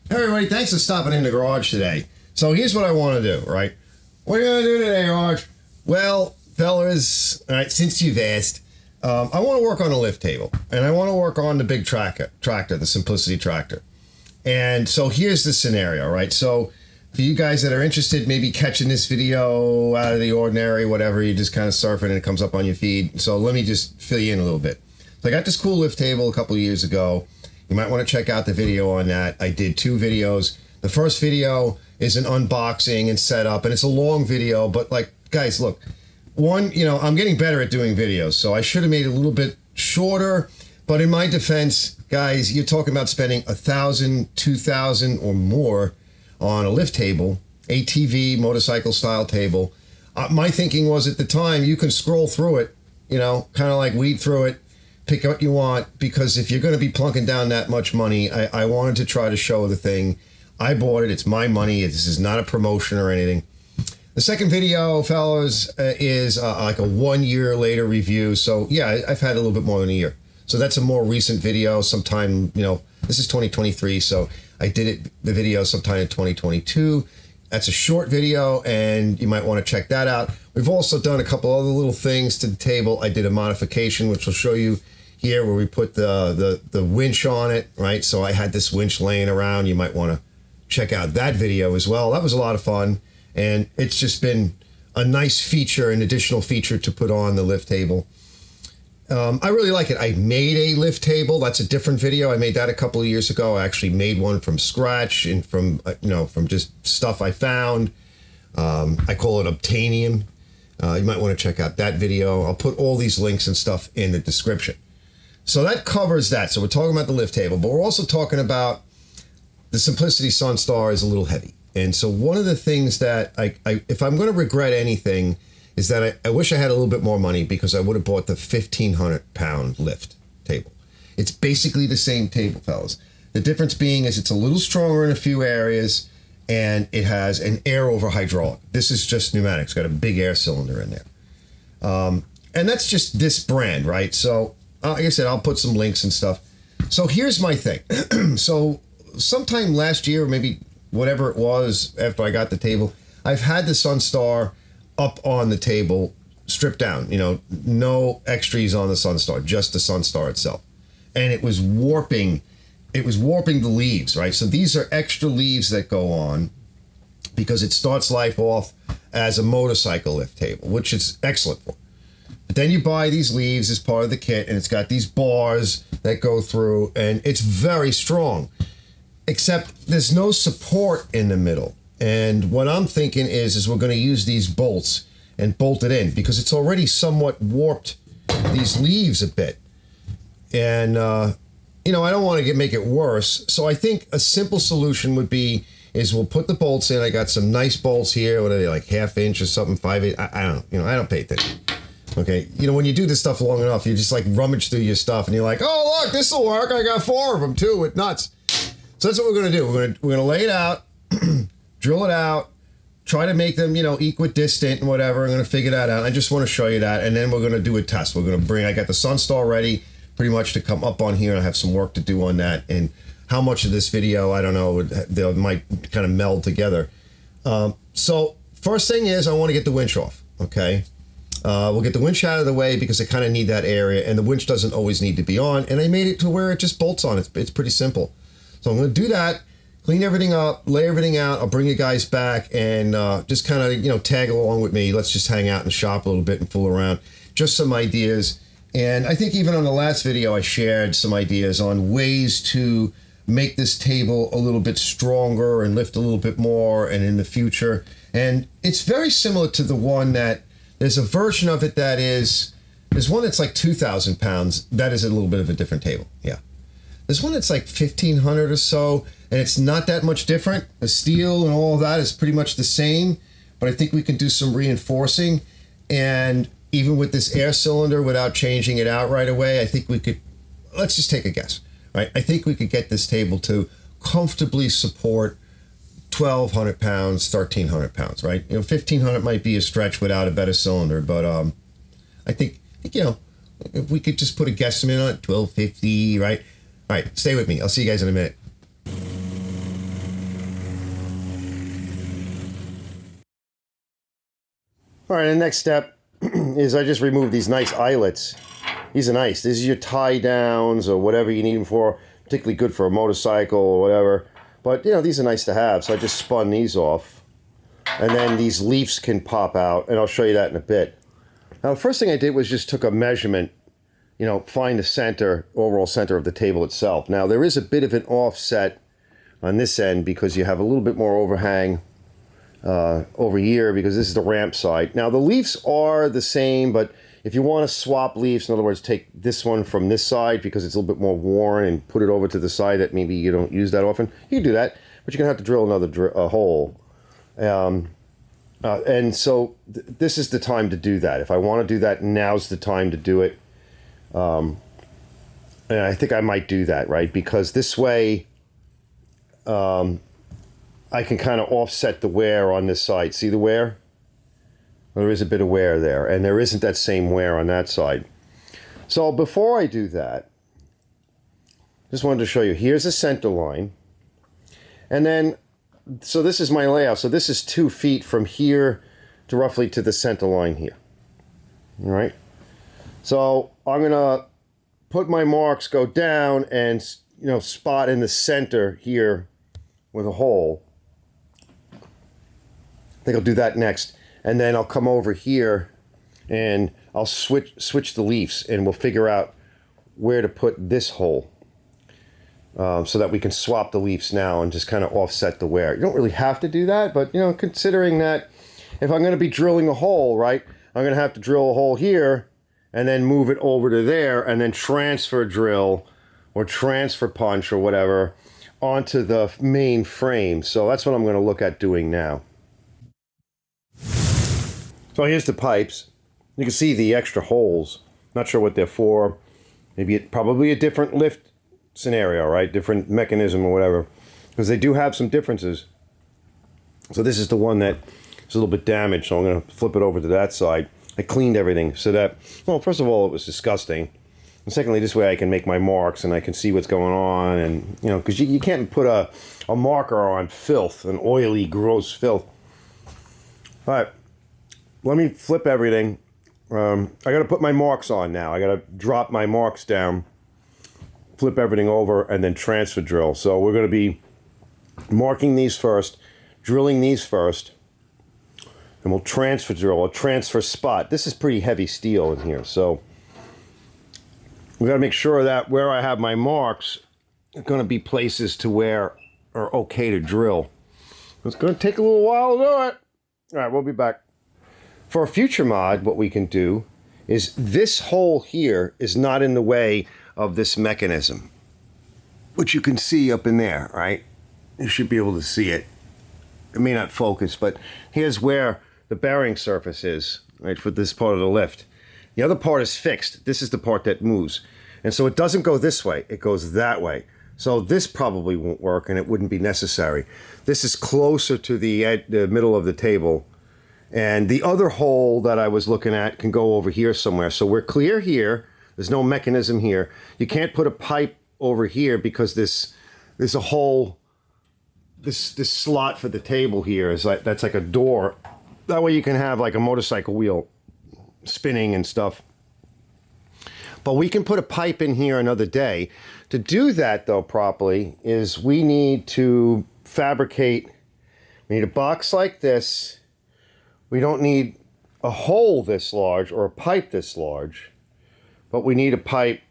Hey everybody, thanks for stopping in the garage today. So here's what I want to do, right? What are you going to do today, Arch? Well, fellas, all right, since you've asked, I want to work on a lift table, and I want to work on the big tractor, the Simplicity tractor. And so here's the scenario, right? So for you guys that are interested, maybe catching this video out of the ordinary, whatever, you're just kind of surfing and it comes up on your feed. So let me just fill you in a little bit. So I got this cool lift table a couple of years ago. You might want to check out the video on that. I did 2 videos. The first video is an unboxing and setup, and it's a long video, but like, guys, look, one, I'm getting better at doing videos, so I should have made it a little bit shorter, but in my defense, guys, you're talking about spending $1,000, $2,000 or more on a lift table, ATV, motorcycle style table. My thinking was at the time, you can scroll through it, kind of like weed through it, pick what you want, because if you're going to be plunking down that much money, I wanted to try to show the thing. I bought it. It's my money. This is not a promotion or anything. The second video, fellas, is like a 1 year later review. So yeah, I've had a little bit more than a year. So that's a more recent video. Sometime, this is 2023. So I did the video sometime in 2022. That's a short video, and you might want to check that out. We've also done a couple other little things to the table. I did a modification, which will show you here, where we put the winch on it, right? So I had this winch laying around. You might want to check out that video as well. That was a lot of fun, and it's just been a nice feature, an additional feature to put on the lift table. I really like it. I made a lift table. That's a different video. I made that a couple of years ago. I actually made one from scratch and from just stuff I found. I call it Obtanium. You might want to check out that video. I'll put all these links and stuff in the description. So that covers that. So we're talking about the lift table, but we're also talking about the Simplicity Sunstar is a little heavy. And so one of the things that if I'm going to regret anything, is that I wish I had a little bit more money, because I would have bought the 1,500-pound lift table. It's basically the same table, fellas. The difference being is it's a little stronger in a few areas, and it has an air over hydraulic. This is just pneumatic. It's got a big air cylinder in there. And that's just this brand, right? So like I said, I'll put some links and stuff. So here's my thing. So sometime last year, maybe whatever it was after I got the table, I've had the Sunstar up on the table, stripped down, no extras on the Sunstar, just the Sunstar itself. And it was warping the leaves, right? So these are extra leaves that go on, because it starts life off as a motorcycle lift table, which is excellent for. But then you buy these leaves as part of the kit, and it's got these bars that go through, and it's very strong, except there's no support in the middle. And what I'm thinking is we're going to use these bolts and bolt it in, because it's already somewhat warped these leaves a bit. And, I don't want to make it worse. So I think a simple solution would be we'll put the bolts in. I got some nice bolts here. What are they, like 1/2 inch or something, 5/8? I don't know. I don't pay attention. Okay. When you do this stuff long enough, you just like rummage through your stuff and you're like, oh, look, this will work. I got 4 of them too with nuts. So that's what we're going to do. We're going to lay it out. Drill it out, try to make them, equidistant and whatever. I'm going to figure that out. I just want to show you that. And then we're going to do a test. I got the Sunstar ready pretty much to come up on here. And I have some work to do on that. And how much of this video, I don't know, they might kind of meld together. So first thing is I want to get the winch off. Okay. We'll get the winch out of the way, because I kind of need that area. And the winch doesn't always need to be on. And I made it to where it just bolts on. It's pretty simple. So I'm going to do that. Clean everything up, lay everything out. I'll bring you guys back and just kind of, tag along with me. Let's just hang out and shop a little bit and fool around. Just some ideas. And I think even on the last video, I shared some ideas on ways to make this table a little bit stronger and lift a little bit more, and in the future. And it's very similar to the one that there's a version of it there's one that's like 2,000 pounds. That is a little bit of a different table. Yeah. There's one that's like 1,500 or so, and it's not that much different. The steel and all of that is pretty much the same, but I think we can do some reinforcing. And even with this air cylinder, without changing it out right away, I think we could, let's just take a guess, right? I think we could get this table to comfortably support 1,200 pounds, 1,300 pounds, right? 1,500 might be a stretch without a better cylinder, but I think if we could just put a guesstimate on it, 1,250, right? All right, stay with me. I'll see you guys in a minute. All right, the next step is I just remove these nice eyelets. These are nice. These are your tie downs or whatever you need them for, particularly good for a motorcycle or whatever. But, you know, these are nice to have, so I just spun these off. And then these leaves can pop out, and I'll show you that in a bit. Now, the first thing I did was just took a measurement, you know, find the center, overall center of the table itself. Now, there is a bit of an offset on this end because you have a little bit more overhang over here because this is the ramp side. Now, the leaves are the same, but if you want to swap leaves, in other words, take this one from this side because it's a little bit more worn and put it over to the side that maybe you don't use that often, you can do that, but you're going to have to drill another hole. And so this is the time to do that. If I want to do that, now's the time to do it. And I think I might do that, right? Because this way, I can kind of offset the wear on this side. See the wear? Well, there is a bit of wear there, and there isn't that same wear on that side. So before I do that, just wanted to show you, here's a center line. And then, so this is my layout. So this is 2 feet from here to roughly to the center line here. All right. So I'm going to put my marks, go down and, you know, spot in the center here with a hole. I think I'll do that next. And then I'll come over here and I'll switch the leaves and we'll figure out where to put this hole so that we can swap the leaves now and just kind of offset the wear. You don't really have to do that, but, you know, considering that if I'm going to be drilling a hole, right, I'm going to have to drill a hole here and then move it over to there and then transfer drill or transfer punch or whatever onto the main frame. So that's what I'm going to look at doing now. So here's the pipes. You can see the extra holes. Not sure what they're for. Maybe probably a different lift scenario, right? Different mechanism or whatever. Because they do have some differences. So this is the one that is a little bit damaged. So I'm going to flip it over to that side. I cleaned everything so that, well, first of all, it was disgusting. And secondly, this way I can make my marks and I can see what's going on. And, you know, because you can't put a marker on filth, an oily, gross filth. All right. Let me flip everything. I got to put my marks on now. I got to drop my marks down, flip everything over, and then transfer drill. So we're going to be marking these first, drilling these first, and we'll transfer drill, or transfer spot. This is pretty heavy steel in here, so we got to make sure that where I have my marks are going to be places to where are okay to drill. It's going to take a little while to do it. All right, we'll be back. For a future mod, what we can do is this hole here is not in the way of this mechanism, which you can see up in there, right? You should be able to see it. It may not focus, but here's where the bearing surface is, right, for this part of the lift. The other part is fixed. This is the part that moves. And so it doesn't go this way, it goes that way. So this probably won't work and it wouldn't be necessary. This is closer to the middle of the table. And the other hole that I was looking at can go over here somewhere. So we're clear here. There's no mechanism here. You can't put a pipe over here because there's a hole, this slot for the table here is like, that's like a door. That way you can have like a motorcycle wheel spinning and stuff. But we can put a pipe in here another day. To do that though properly is we need to fabricate, we need a box like this. We don't need a hole this large or a pipe this large, but we need a pipe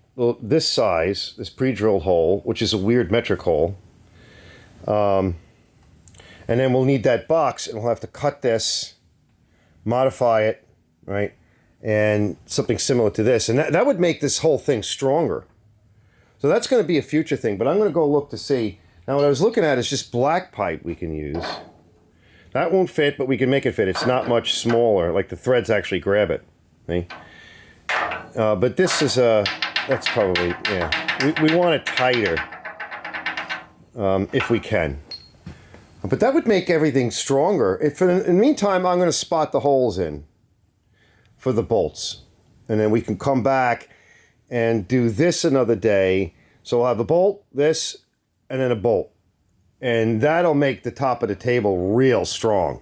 this size, this pre-drilled hole, which is a weird metric hole. And then we'll need that box and we'll have to cut this, modify it, right? And something similar to this. And that would make this whole thing stronger. So that's going to be a future thing, but I'm going to go look to see. Now what I was looking at is just black pipe we can use. That won't fit, but we can make it fit. It's not much smaller. Like the threads actually grab it. See? But this is that's probably, yeah. We want it tighter if we can. But that would make everything stronger. In the meantime, I'm going to spot the holes in for the bolts. And then we can come back and do this another day. So we'll have a bolt, this, and then a bolt. And that'll make the top of the table real strong.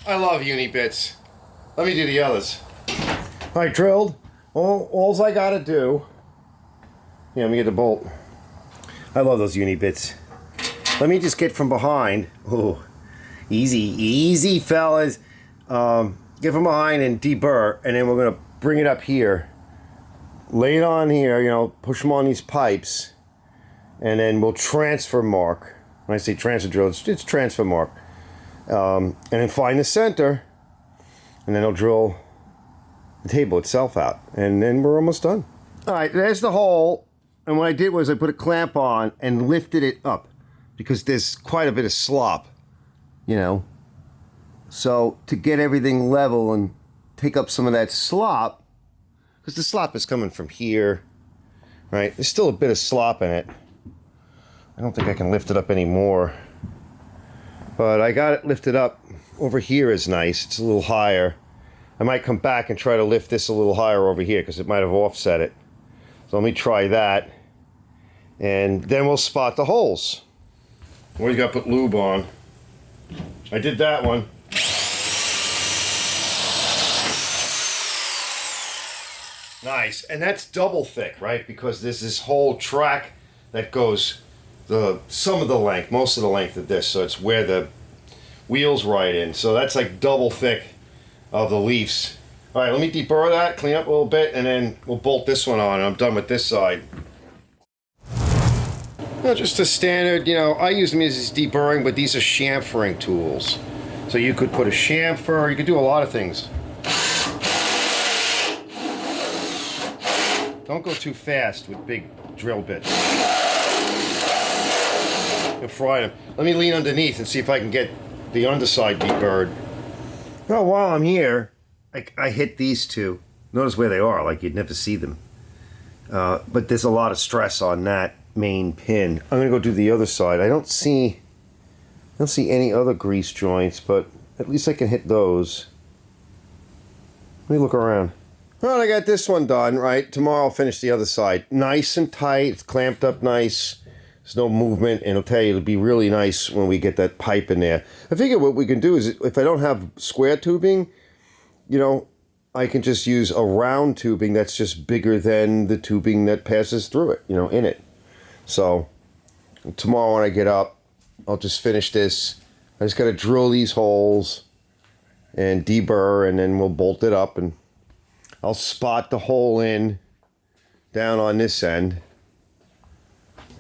I love uni bits. Let me do the others. All right, drilled. All's I gotta do. Yeah, let me get the bolt. I love those uni bits. Let me just get from behind. Oh, easy, fellas. Get from behind and deburr, and then we're gonna bring it up here. Lay it on here, you know, push them on these pipes, and then we'll transfer mark. When I say transfer drill, it's transfer mark. And then find the center, and then I'll drill the table itself out, and then we're almost done. All right, there's the hole, and what I did was I put a clamp on and lifted it up because there's quite a bit of slop, you know. So to get everything level and take up some of that slop, because the slop is coming from here, right? There's still a bit of slop in it. I don't think I can lift it up anymore. But I got it lifted up. Over here is nice. It's a little higher. I might come back and try to lift this a little higher over here because it might have offset it. So let me try that. And then we'll spot the holes. Well, you got to put lube on. I did that one. Nice. And that's double thick, right? Because there's this whole track that goes some of the length, most of the length of this, so it's where the wheels ride in. So that's like double thick of the leaves. All right, let me deburr that, clean up a little bit, and then we'll bolt this one on, and I'm done with this side. Well, just a standard, you know, I use them as deburring, but these are chamfering tools. So you could put a chamfer, you could do a lot of things. Don't go too fast with big drill bits. You'll fry them. Let me lean underneath and see if I can get the underside deburred. Well, while I'm here, I hit these two. Notice where they are, like you'd never see them. But there's a lot of stress on that main pin. I'm gonna go do the other side. I don't see any other grease joints, but at least I can hit those. Let me look around. Well, I got this one done, right? Tomorrow I'll finish the other side. Nice and tight, it's clamped up nice. There's no movement, and I'll tell you, it'll be really nice when we get that pipe in there. I figure what we can do is, if I don't have square tubing, you know, I can just use a round tubing that's just bigger than the tubing that passes through it, you know, in it. So, tomorrow when I get up, I'll just finish this. I just got to drill these holes and deburr, and then we'll bolt it up, and I'll spot the hole in down on this end.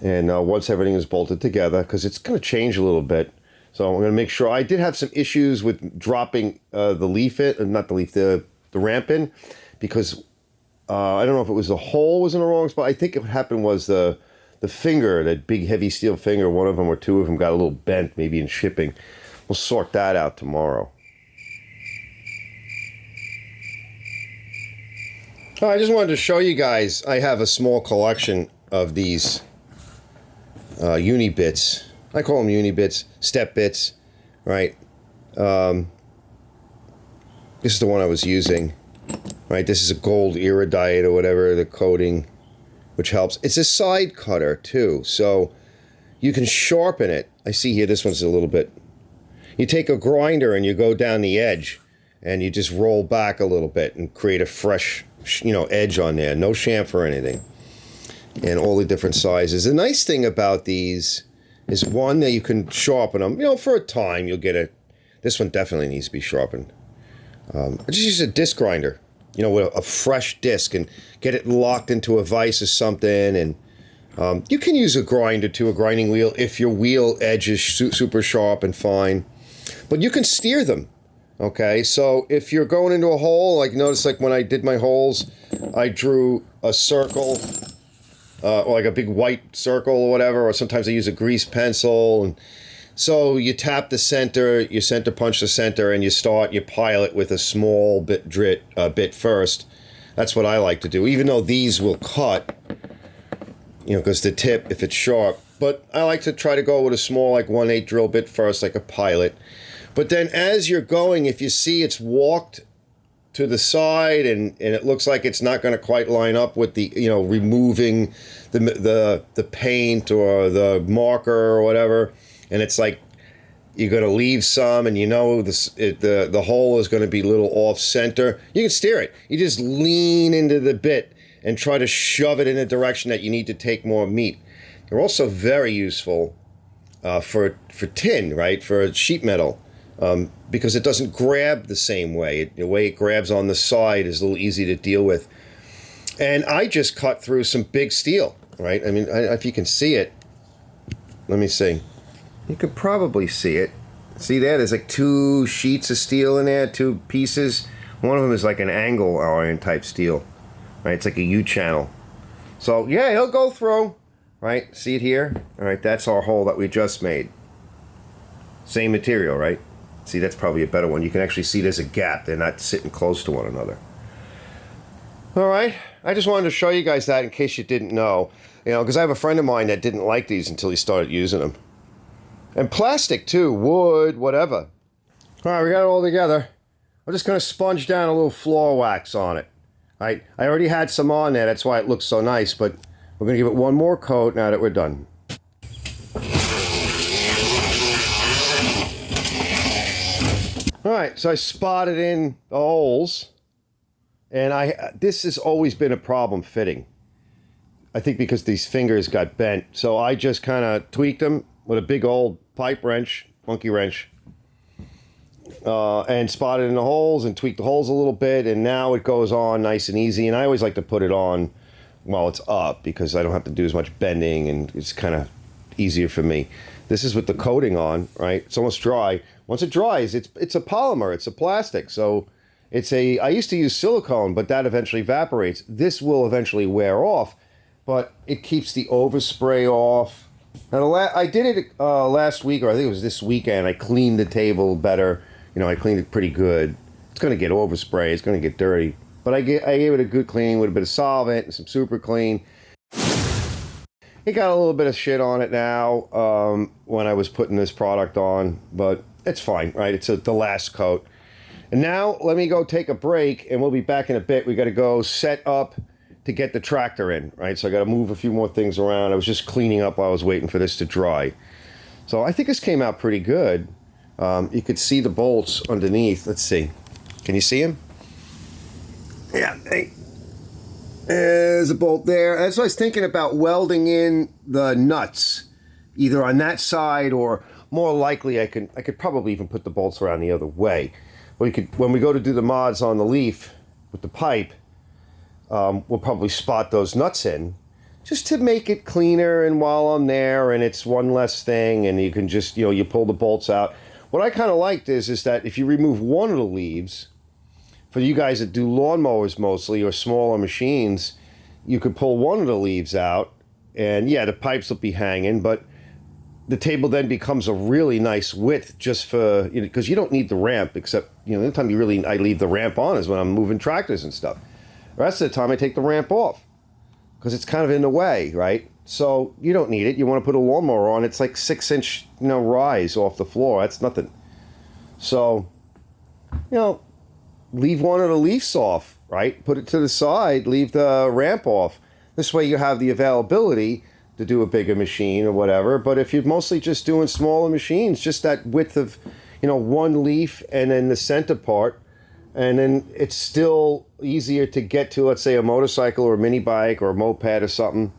And once everything is bolted together, because it's going to change a little bit. So I'm going to make sure. I did have some issues with dropping the leaf in, not the leaf, the ramp in, because I don't know if it was the hole was in the wrong spot. I think what happened was the finger, that big heavy steel finger, one of them or two of them got a little bent, maybe in shipping. We'll sort that out tomorrow. I just wanted to show you guys, I have a small collection of these uni bits. I call them uni bits, step bits, right? This is the one I was using, right? This is a gold iridite or whatever, the coating, which helps. It's a side cutter too, so you can sharpen it. I see here, this one's a little bit. You take a grinder and you go down the edge and you just roll back a little bit and create a fresh, you know, edge on there. No chamfer or anything. And all the different sizes. The nice thing about these is, one, that you can sharpen them. You know, for a time you'll get it. This one definitely needs to be sharpened. I just use a disc grinder, you know, with a fresh disc, and get it locked into a vise or something. And you can use a grinder too, a grinding wheel, if your wheel edge is super sharp and fine. But you can steer them. Okay, so if you're going into a hole, like notice, like when I did my holes, I drew a circle. Or like a big white circle or whatever, or sometimes I use a grease pencil. And so you tap the center, you center punch the center, and you pilot with a small bit first. That's what I like to do, even though these will cut, you know, because the tip, if it's sharp. But I like to try to go with a small, like 1/8 drill bit first, like a pilot. But then as you're going, if you see it's walked to the side and it looks like it's not going to quite line up with the, you know, removing the paint or the marker or whatever, and it's like you're going to leave some, and you know the hole is going to be a little off center, you can steer it. You just lean into the bit and try to shove it in a direction that you need to take more meat. They're also very useful for tin, right? For sheet metal, because it doesn't grab the same way. The way it grabs on the side is a little easy to deal with. And I just cut through some big steel, right? I mean, if you can see it, let me see. You could probably see it. See that? There's like 2 sheets of steel in there, 2 pieces. One of them is like an angle iron type steel, right? It's like a U-channel. So yeah, it'll go through, right? See it here? All right, that's our hole that we just made. Same material, right? See, that's probably a better one. You can actually see there's a gap. They're not sitting close to one another. All right, I just wanted to show you guys that in case you didn't know. You know, because I have a friend of mine that didn't like these until he started using them. And plastic too, wood, whatever. All right, we got it all together. I'm just going to sponge down a little floor wax on it. I already had some on there, that's why it looks so nice, but we're going to give it one more coat now that we're done. All right, so I spotted in the holes, and this has always been a problem fitting. I think because these fingers got bent, so I just kind of tweaked them with a big old pipe wrench, monkey wrench, and spotted in the holes and tweaked the holes a little bit, and now it goes on nice and easy. And I always like to put it on while it's up because I don't have to do as much bending, and it's kind of easier for me. This is with the coating on, right? It's almost dry. Once it dries, it's a polymer, it's a plastic, so I used to use silicone, but that eventually evaporates. This will eventually wear off, but it keeps the overspray off. Now, I did it last week, or I think it was this weekend. I cleaned the table better. You know, I cleaned it pretty good. It's going to get overspray. It's going to get dirty. But I gave it a good cleaning with a bit of solvent and some super clean. It got a little bit of shit on it now when I was putting this product on, but it's fine, right? It's the last coat. And now let me go take a break, and we'll be back in a bit. We got to go set up to get the tractor in, right? So I got to move a few more things around. I was just cleaning up while I was waiting for this to dry. So I think this came out pretty good. You could see the bolts underneath. Let's see. Can you see them? Yeah. Hey. There's a bolt there. That's what I was thinking about, welding in the nuts, either on that side, or more likely I could probably even put the bolts around the other way. When we go to do the mods on the Leaf with the pipe, we'll probably spot those nuts in just to make it cleaner, and while I'm there, and it's one less thing, and you can just, you pull the bolts out. What I kind of liked is that if you remove one of the leaves, for you guys that do lawnmowers mostly, or smaller machines, you could pull one of the leaves out, and yeah, the pipes will be hanging, but the table then becomes a really nice width, just for, because you don't need the ramp, except, the only time I leave the ramp on is when I'm moving tractors and stuff. The rest of the time I take the ramp off because it's kind of in the way, right? So you don't need it. You want to put a lawnmower on, it's like 6-inch, rise off the floor. That's nothing. So, leave one of the leaves off, right? Put it to the side, leave the ramp off. This way you have the availability to do a bigger machine or whatever. But if you're mostly just doing smaller machines, just that width of, one leaf and then the center part, and then it's still easier to get to, let's say, a motorcycle or a mini bike or a moped or something.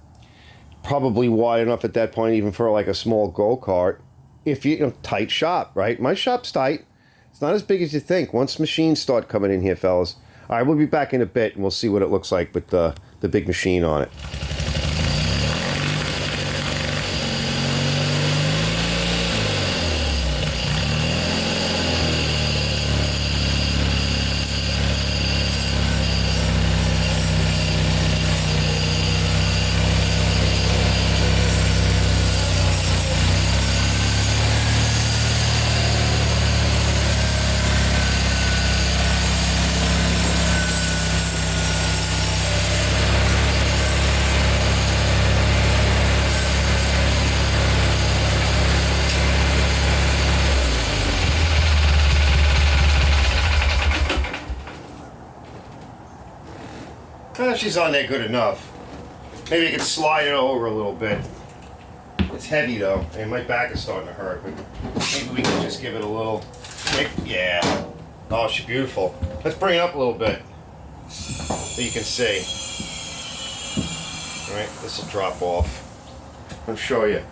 Probably wide enough at that point, even for like a small go-kart. If tight shop, right? My shop's tight. It's not as big as you think. Once machines start coming in here, fellas. All right, we'll be back in a bit, and we'll see what it looks like with the big machine on it. She's on there good enough. Maybe you can slide it over a little bit. It It's heavy though, and my back is starting to hurt, but maybe we can just give it a little kick. Yeah. Oh, she's beautiful. Let's bring it up a little bit so you can see. All right, this will drop off. I'll show you.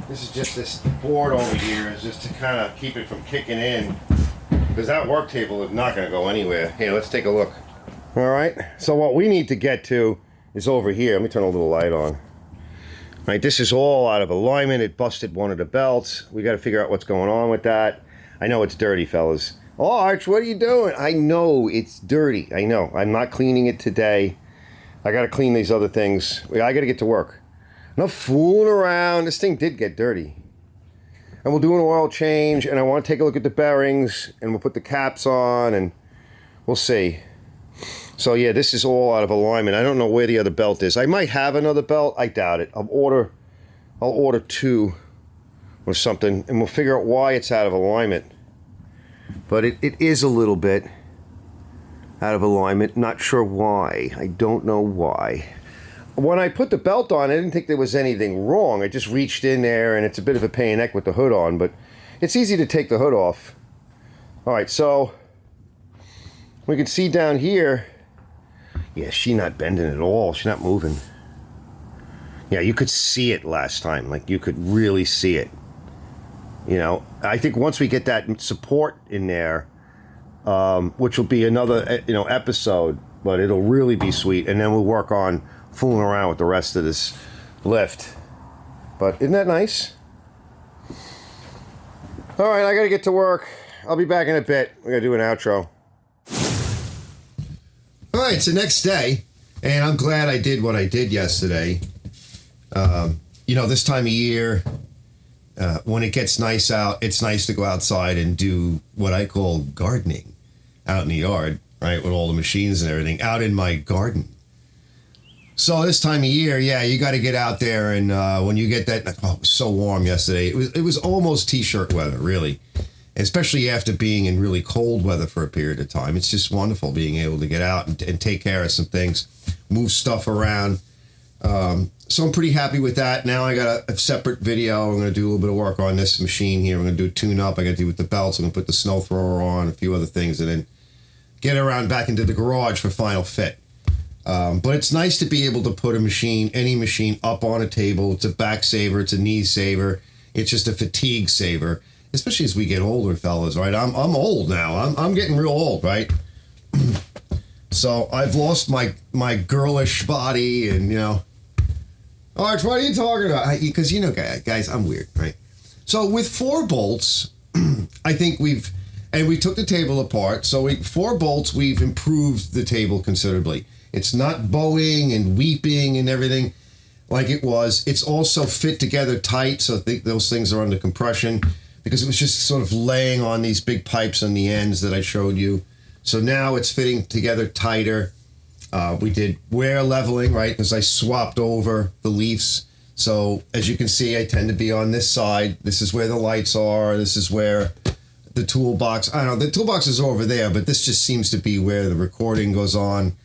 This is just this board over here is just to kind of keep it from kicking in, because that work table is not going to go anywhere. Here, let's take a look. All right, so what we need to get to is over here. Let me turn a little light on. All right, this is all out of alignment. It busted one of the belts. We got to figure out what's going on with that. I know it's dirty, fellas. Oh, Arch, what are you doing? I know it's dirty. I know. I'm not cleaning it today. I got to clean these other things. I got to get to work. No fooling around. This thing did get dirty. And we'll do an oil change, and I want to take a look at the bearings, and we'll put the caps on, and we'll see. So yeah, this is all out of alignment. I don't know where the other belt is. I might have another belt. I doubt it. I'll order 2 or something, and we'll figure out why it's out of alignment. But it is a little bit out of alignment. Not sure why. I don't know why. When I put the belt on, I didn't think there was anything wrong. I just reached in there, and it's a bit of a pain in the neck with the hood on, but it's easy to take the hood off. All right, so we can see down here, yeah, she's not bending at all. She's not moving. Yeah, you could see it last time. Like, you could really see it. You know, I think once we get that support in there, which will be another, episode, but it'll really be sweet. And then we'll work on fooling around with the rest of this lift. But isn't that nice? All right, I got to get to work. I'll be back in a bit. We got to do an outro. All right, it's the next day, and I'm glad I did what I did yesterday. This time of year, when it gets nice out, it's nice to go outside and do what I call gardening out in the yard, right, with all the machines and everything, out in my garden. So this time of year, yeah, you got to get out there, and when you get that, it was so warm yesterday. It was almost t-shirt weather, really, especially after being in really cold weather for a period of time. It's just wonderful being able to get out and take care of some things, move stuff around. So I'm pretty happy with that. Now I got a separate video. I'm going to do a little bit of work on this machine here. I'm going to do a tune-up. I got to do with the belts. I'm going to put the snow thrower on, a few other things, and then get around back into the garage for final fit. But it's nice to be able to put any machine up on a table. It's a back saver. It's a knee saver. It's just a fatigue saver, especially as we get older, fellas, right? I'm old now. I'm getting real old, right? So I've lost my girlish body, and, Arch, what are you talking about? Because, guys, I'm weird, right? So with 4 bolts, I think we took the table apart. So 4 bolts, we've improved the table considerably. It's not bowing and weeping and everything like it was. It's also fit together tight, so I think those things are under compression, because it was just sort of laying on these big pipes on the ends that I showed you. So now it's fitting together tighter. We did wear leveling, right, because I swapped over the leaves. So as you can see, I tend to be on this side. This is where the lights are. This is where the toolbox, I don't know, the toolbox is over there, but this just seems to be where the recording goes on.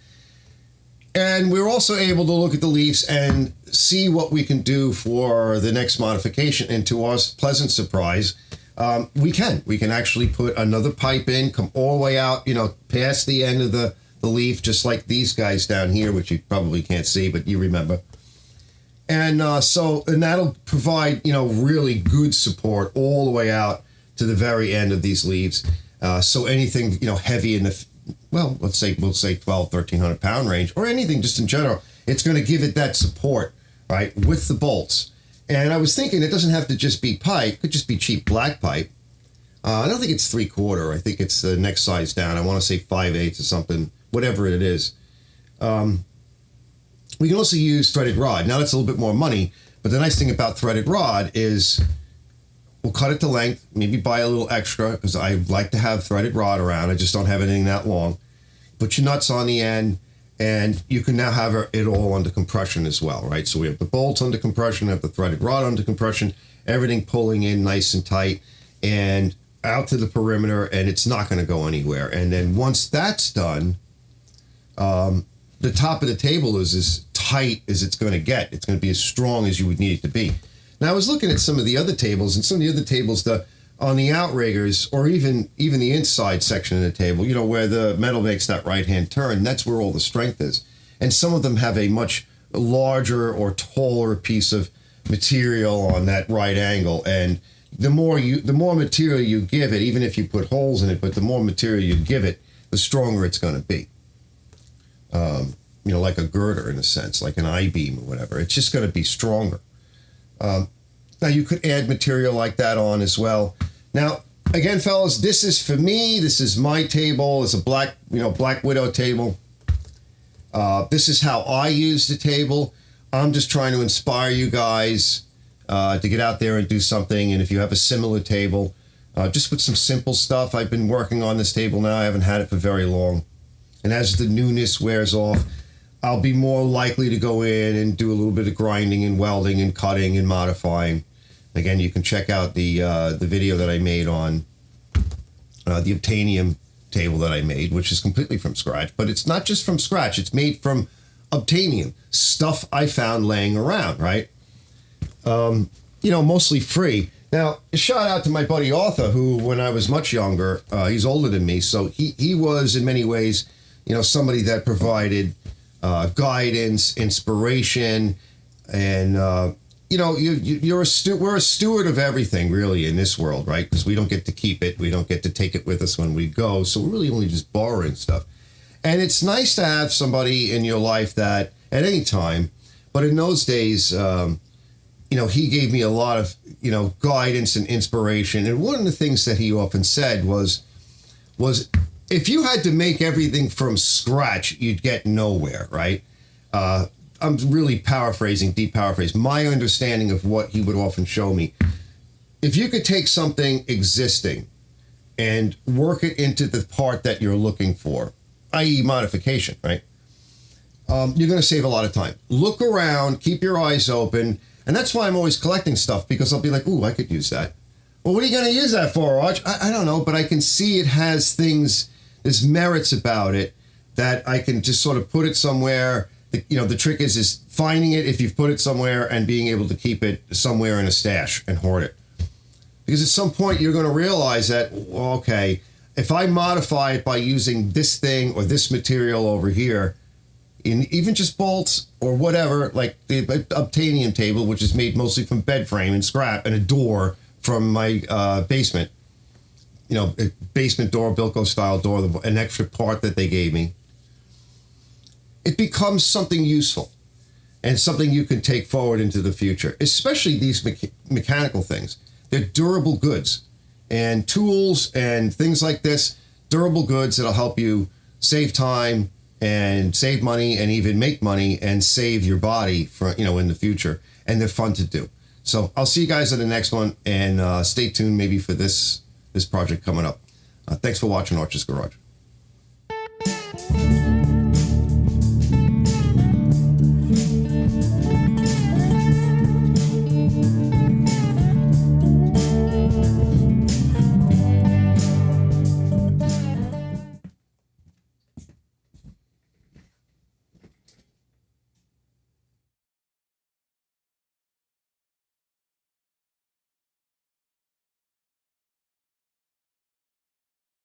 And we're also able to look at the leaves and see what we can do for the next modification. And to our pleasant surprise, we can actually put another pipe in, come all the way out, past the end of the leaf, just like these guys down here, which you probably can't see, but you remember. And and that'll provide, really good support all the way out to the very end of these leaves. So anything, heavy in the, we'll say 1,200-1,300 pound range, or anything just in general, it's going to give it that support, right, with the bolts. And I was thinking it doesn't have to just be pipe, it could just be cheap black pipe. I don't think it's 3/4. I think it's the next size down. I want to say 5/8 or something, whatever it is. We can also use threaded rod. Now that's a little bit more money, but the nice thing about threaded rod is we'll cut it to length, maybe buy a little extra, because I like to have threaded rod around. I just don't have anything that long. Put your nuts on the end, and you can now have it all under compression as well, right? So we have the bolts under compression, we have the threaded rod under compression, everything pulling in nice and tight, and out to the perimeter, and it's not going to go anywhere. And then once that's done, the top of the table is as tight as it's going to get. It's going to be as strong as you would need it to be. Now I was looking at some of the other tables, and some of the other tables on the outriggers, or even the inside section of the table, you know, where the metal makes that right-hand turn, that's where all the strength is. And some of them have a much larger or taller piece of material on that right angle, and the more material you give it, even if you put holes in it, but the more material you give it, the stronger it's going to be. You know, like a girder in a sense, like an I-beam or whatever. It's just going to be stronger. Now you could add material like that on as well. Now, again, fellas, this is for me. This is my table. It's a Black Widow table. This is how I use the table. I'm just trying to inspire you guys to get out there and do something. And if you have a similar table, just with some simple stuff. I've been working on this table now. I haven't had it for very long. And as the newness wears off, I'll be more likely to go in and do a little bit of grinding and welding and cutting and modifying. Again, you can check out the video that I made on the Obtanium table that I made, which is completely from scratch. But it's not just from scratch. It's made from Obtanium, stuff I found laying around, right? You know, mostly free. Now, a shout out to my buddy Arthur, who, when I was much younger, he's older than me, so he was in many ways, you know, somebody that provided guidance, inspiration, and you know, we're a steward of everything really in this world, right? Because we don't get to keep it, we don't get to take it with us when we go, so we're really only just borrowing stuff. And it's nice to have somebody in your life that, at any time, but in those days, you know, he gave me a lot of, you know, guidance and inspiration. And one of the things that he often said was if you had to make everything from scratch, you'd get nowhere, right? I'm really paraphrasing, deep paraphrase. My understanding of what he would often show me, if you could take something existing and work it into the part that you're looking for, i.e. modification, right? You're going to save a lot of time. Look around, keep your eyes open. And that's why I'm always collecting stuff, because I'll be like, ooh, I could use that. Well, what are you going to use that for, Arch? I don't know, but I can see it has things, there's merits about it that I can just sort of put it somewhere. You know, the trick is finding it if you've put it somewhere and being able to keep it somewhere in a stash and hoard it. Because at some point you're going to realize that, well, okay, if I modify it by using this thing or this material over here, in even just bolts or whatever, like the Obtanium table, which is made mostly from bed frame and scrap, and a door from my basement, you know, a basement door, Bilko style door, an extra part that they gave me. It becomes something useful and something you can take forward into the future, especially these mechanical things. They're durable goods, and tools and things like this, durable goods that'll help you save time and save money and even make money and save your body for, you know, in the future. And they're fun to do. So I'll see you guys in the next one, and stay tuned maybe for this project coming up. Thanks for watching Arch's Garage.